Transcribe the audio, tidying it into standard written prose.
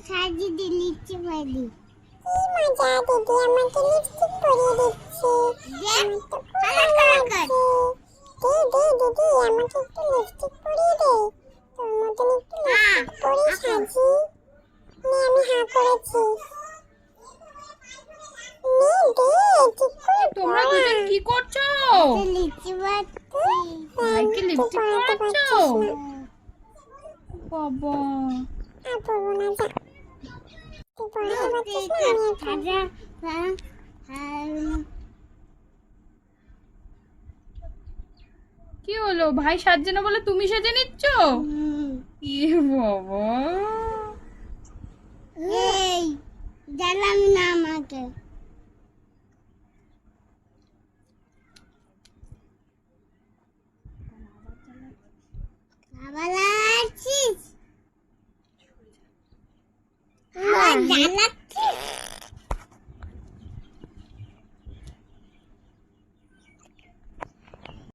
সাজিয়ে দিয়ে লিখতে পারি। কি মজা, দিদি আমাকে লিপস্টিক পরিয়ে দিচ্ছে। আমার তো খুব ভালো লাগছে। দিদি আমাকে একটু লিপস্টিক পরিয়ে দে। তোর মতন একটু লিপস্টিক পরে সাজি। নে আমি হ্যাঁ করেছি। নে দে, ঠিক করে তোমরা দুজন কি করছো? লিখতে পারছি। ভাইকে লিপস্টিক পরাতে পরাচ্ছ? পারছিস না। বাবা আর পরবো না, যা। তুই পরাতে পারছিস না, আমি আর পরবো না। কি হলো, ভাই সাজছে না বলে তুমি সেজে নিচ্ছ? ইয়ে বাবা, এই জ্বালাম না আমাকে। আবার আসছিস? আবার জ্বালাচ্ছিস?